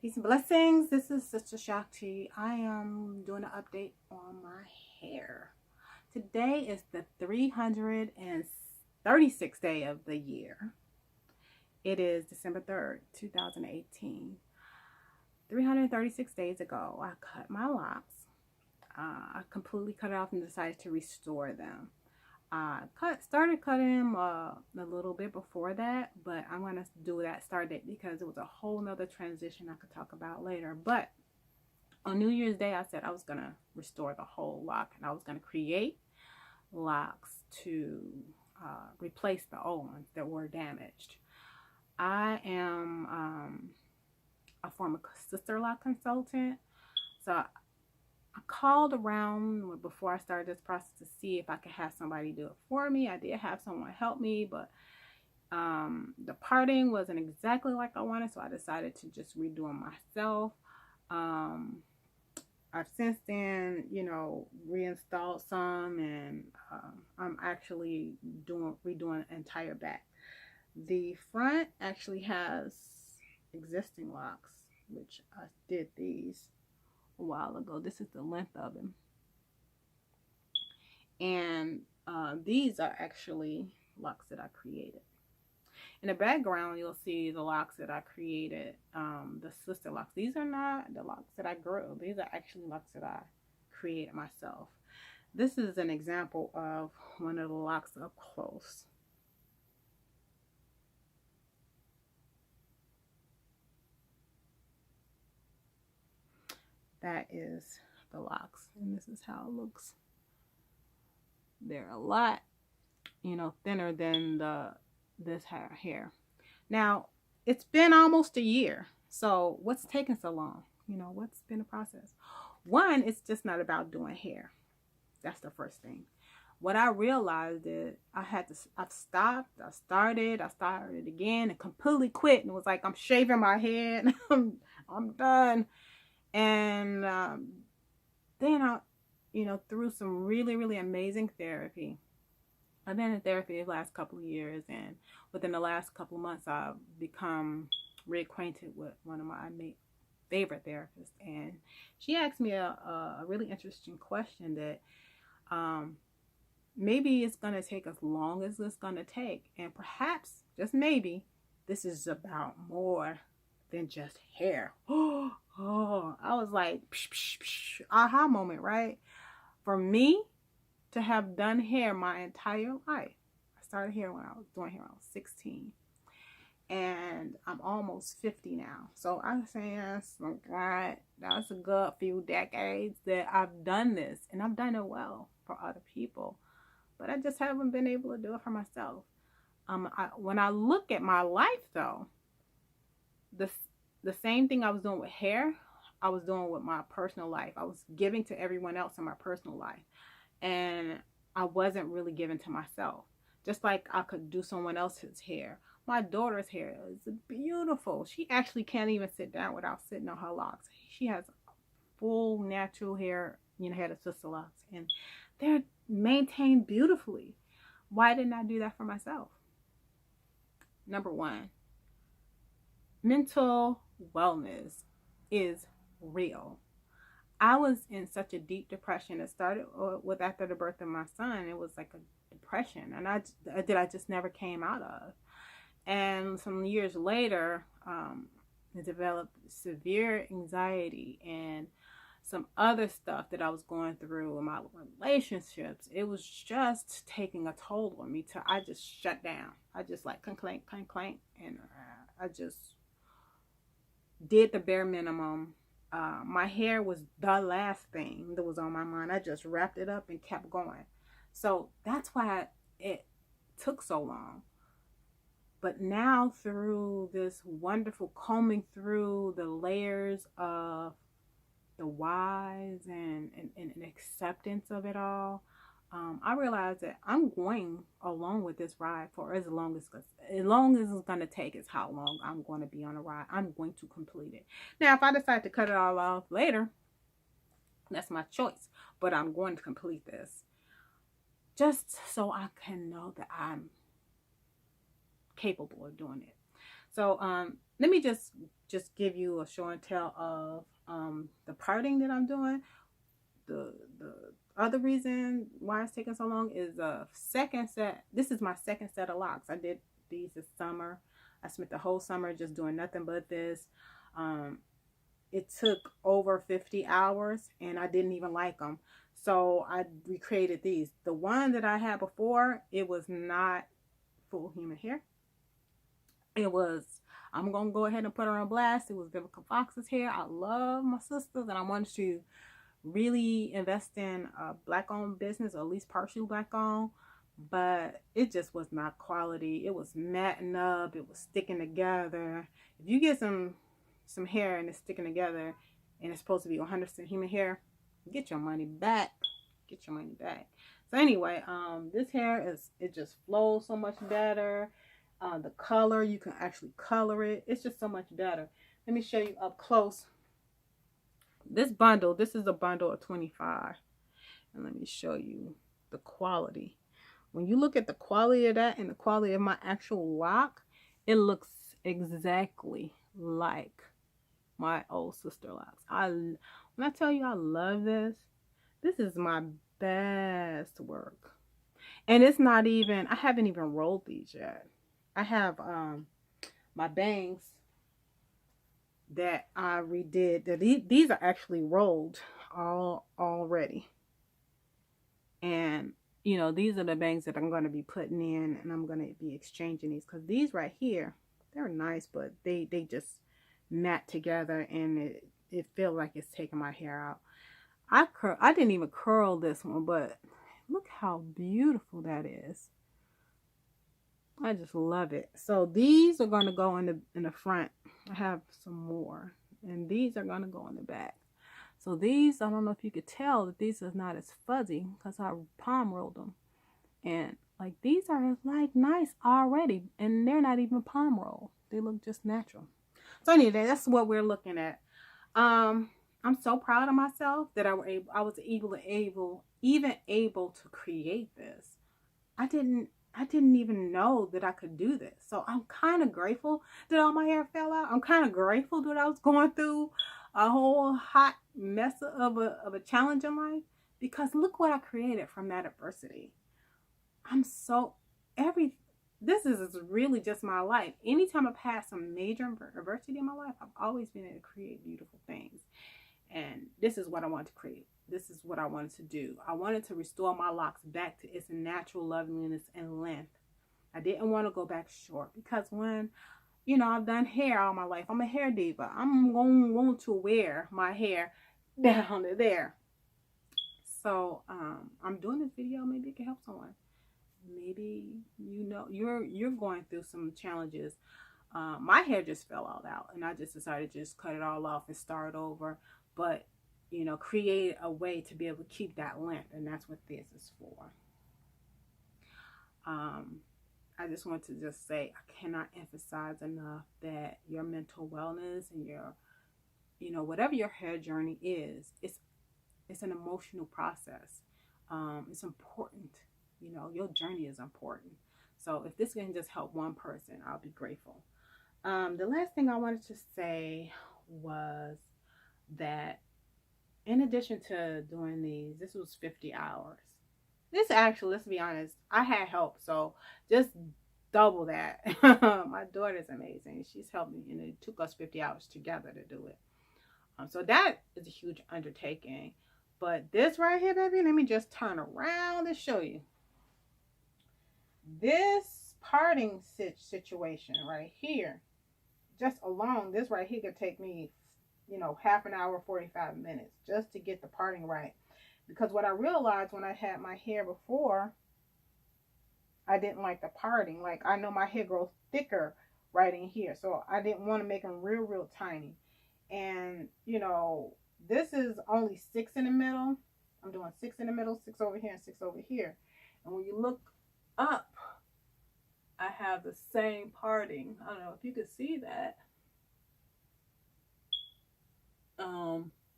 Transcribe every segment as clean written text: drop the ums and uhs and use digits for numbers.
Peace and blessings. This is Sister Shakti. I am doing an update on my hair. Today is the 336th day of the year. It is December 3rd, 2018. 336 days ago, I cut my locks. I completely cut it off and decided to restore them. I started cutting them a little bit before that, but I'm going to do that start date because it was a whole nother transition I could talk about later. But on New Year's Day, I said I was going to restore the whole lock, and I was going to create locks to replace the old ones that were damaged. I am a former sister lock consultant, so I called around before I started this process to see if I could have somebody do it for me. I did have someone help me, but the parting wasn't exactly like I wanted, so I decided to just redo them myself. I've since then, reinstalled some, and I'm actually redoing an entire back. The front actually has existing locks, which I did these a while ago. This is the length of them, and these are actually locks that I created. In the background, you'll see the locks that I created, the sister locks. These are not the locks that I grew. These are actually locks that I created myself. This is an example of one of the locks up close. That is the locks, and this is how it looks. They're a lot, thinner than this hair. Now, it's been almost a year, so what's taking so long? What's been the process? One, it's just not about doing hair. That's the first thing. What I realized is I've stopped, I started again, and completely quit, and it was like I'm shaving my head. I'm done. And then I, through some really, really amazing therapy. I've been in therapy the last couple of years, and within the last couple of months, I've become reacquainted with one of my favorite therapists. And she asked me a really interesting question that maybe it's going to take as long as it's going to take. And perhaps, just maybe, this is about more than just hair. Oh, I was like, psh, psh, psh, aha moment, right? For me to have done hair my entire life, I started hair when I was doing hair when I was 16. And I'm almost 50 now. So I'm saying, oh God, that's a good few decades that I've done this. And I've done it well for other people. But I just haven't been able to do it for myself. When I look at my life, though, the same thing I was doing with hair, I was doing with my personal life. I was giving to everyone else in my personal life, and I wasn't really giving to myself. Just like I could do someone else's hair. My daughter's hair is beautiful. She actually can't even sit down without sitting on her locks. She has full natural hair, head of sister locks, and they're maintained beautifully. Why didn't I do that for myself? Number one, mental wellness is real. I was in such a deep depression. It started with after the birth of my son. It was like a depression, and I just never came out of. And some years later, I developed severe anxiety and some other stuff that I was going through in my relationships. It was just taking a toll on me. I just shut down. I just like clank, clank, clank, and I just did the bare minimum. My hair was the last thing that was on my mind. I just wrapped it up and kept going. So that's why it took so long. But now, through this wonderful combing through the layers of the whys and acceptance of it all, I realized that I'm going along with this ride for as long as it's going to take is how long I'm going to be on a ride. I'm going to complete it. Now, if I decide to cut it all off later, that's my choice. But I'm going to complete this just so I can know that I'm capable of doing it. So let me just give you a show and tell of the parting that I'm doing. The other reason why it's taking so long is a second set. This is my second set of locks. I did these this summer. I spent the whole summer just doing nothing but this. It took over 50 hours and I didn't even like them. So I recreated these. The one that I had before, it was not full human hair. It was, I'm going to go ahead and put her on blast. It was Vivica Fox's hair. I love my sisters and I wanted to really invest in a black owned business, or at least partially black owned, but it just was not quality. It was matting up, it was sticking together. If you get some hair and it's sticking together and it's supposed to be 100% human hair, get your money back. Get your money back. So anyway, this hair it just flows so much better. The color, you can actually color it. It's just so much better. Let me show you up close. This is a bundle of 25. And let me show you the quality. When you look at the quality of that and the quality of my actual lock, it looks exactly like my old sister locks. When I tell you I love this is my best work. And it's not even, I haven't even rolled these yet. I have my bangs that I redid. These are actually rolled already. And you know, these are the bangs that I'm going to be putting in, and I'm going to be exchanging these, because these right here, they're nice, but they just mat together and it feels like it's taking my hair out. I didn't even curl this one, but look how beautiful that is. I just love it. So these are going to go in the front. I have some more, and these are going to go in the back. So these, I don't know if you could tell that these are not as fuzzy because I palm rolled them. And like these are like nice already, and they're not even palm rolled. They look just natural. So anyway, that's what we're looking at. I'm so proud of myself that I was even able to create this. I didn't even know that I could do this. So I'm kind of grateful that all my hair fell out. I'm kind of grateful that I was going through a whole hot mess of a challenge in life, because look what I created from that adversity. This is really just my life. Anytime I've had some major adversity in my life, I've always been able to create beautiful things. And this is what I wanted to create. This is what I wanted to do. I wanted to restore my locks back to its natural loveliness and length. I didn't want to go back short, because when, you know, I've done hair all my life. I'm a hair diva. I'm going to want to wear my hair down to there. So I'm doing this video. Maybe it can help someone. Maybe, you know, you're going through some challenges. My hair just fell all out, and I just decided to just cut it all off and start over. But, you know, create a way to be able to keep that length, and that's what this is for. I just want to just say, I cannot emphasize enough that your mental wellness and your, you know, whatever your hair journey is, it's an emotional process. It's important. You know, your journey is important. So if this can just help one person, I'll be grateful. The last thing I wanted to say was that in addition to doing these, this was 50 hours. This actually, let's be honest, I had help, so just double that. My daughter's amazing. She's helped me, and it took us 50 hours together to do it. So that is a huge undertaking. But this right here, baby, let me just turn around and show you. This parting situation right here, just alone, this right here could take me, you know, half an hour, 45 minutes just to get the parting right. Because what I realized when I had my hair before, I didn't like the parting. Like, I know my hair grows thicker right in here, so I didn't want to make them real tiny. And, you know, this is only 6 in the middle. I'm doing 6 in the middle, 6 over here, and 6 over here. And when you look up, I have the same parting. I don't know if you can see that.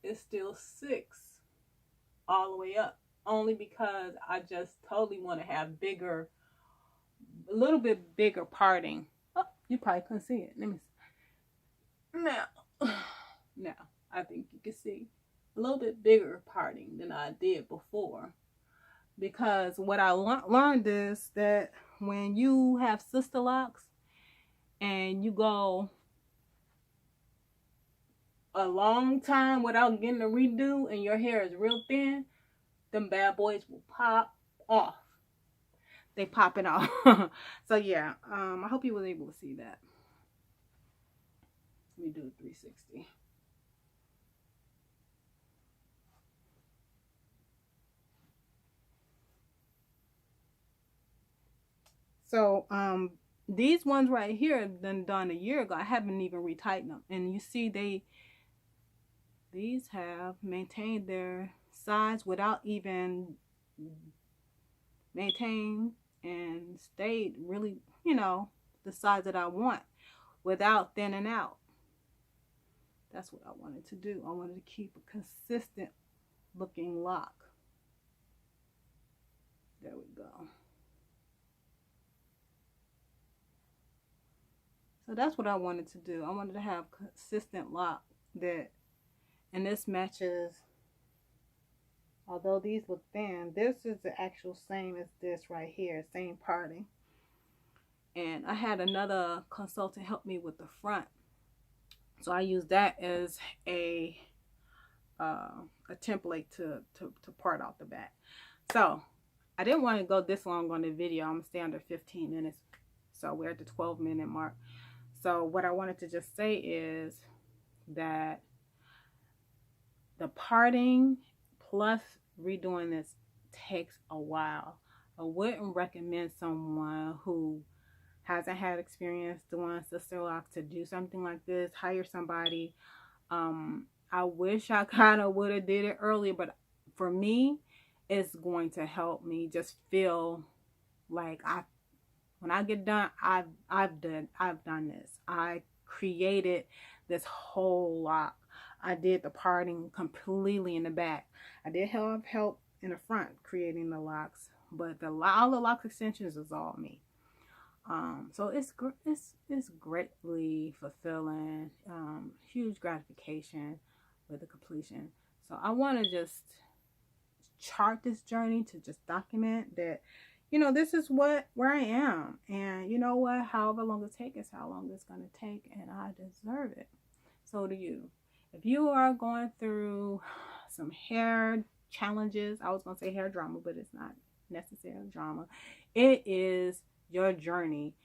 It's still 6 all the way up, only because I just totally want to have bigger, a little bit bigger parting. Oh, you probably couldn't see it. Let me see. Now, now I think you can see a little bit bigger parting than I did before, because what I learned is that when you have sister locks and you go a long time without getting a redo and your hair is real thin, them bad boys will pop off. They pop it off. So yeah, I hope you were able to see that. Let me do 360. So these ones right here done a year ago. I haven't even retightened them, and you see these have maintained their size without even maintained and stayed really, you know, the size that I want without thinning out. That's what I wanted to do. I wanted to keep a consistent looking lock. There we go. So that's what I wanted to do. I wanted to have consistent lock that, and this matches, although these look thin, this is the actual same as this right here, same parting. And I had another consultant help me with the front, so I used that as a template to part out the back. So I didn't want to go this long on the video. I'm gonna stay under 15 minutes, so we're at the 12-minute mark. So what I wanted to just say is that the parting plus redoing this takes a while. I wouldn't recommend someone who hasn't had experience doing sister locks to do something like this. Hire somebody. I wish I kind of would have did it earlier, but for me, it's going to help me just feel like when I get done, I've done this. I created this whole lock. I did the parting completely in the back. I did have help in the front creating the locks, but all the lock extensions is all me. So it's greatly fulfilling, huge gratification with the completion. So I want to just chart this journey to just document that, you know, this is where I am, and you know what, however long it takes is how long it's going to take, and I deserve it. So do you. If you are going through some hair challenges, I was going to say hair drama, but it's not necessarily drama. It is your journey.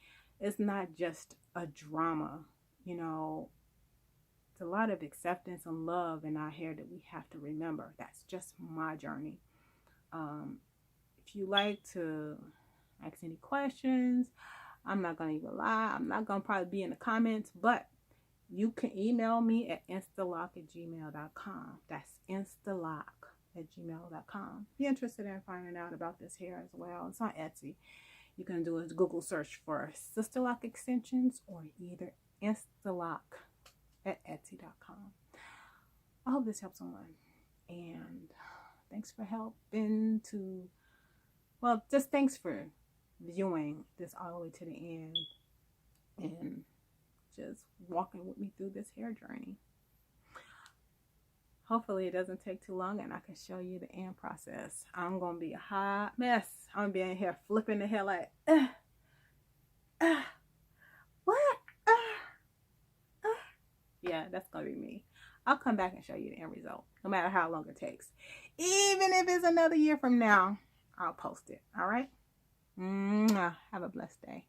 It's not just a drama. You know, it's a lot of acceptance and love in our hair that we have to remember. That's just my journey. If you like to ask any questions, I'm not going to even lie. I'm not going to probably be in the comments, but you can email me at instalock@gmail.com. That's instalock@gmail.com. If you're interested in finding out about this hair as well, it's on Etsy. You can do a Google search for Sister Lock Extensions or either instalock at etsy.com. I hope this helps someone. And thanks for helping to, well, just thanks for viewing this all the way to the end and just walking with me through this hair journey. Hopefully it doesn't take too long and I can show you the end process. I'm going to be a hot mess. I'm going to be in here flipping the hair like, what? Yeah, that's going to be me. I'll come back and show you the end result, no matter how long it takes. Even if it's another year from now, I'll post it. All right? Have a blessed day.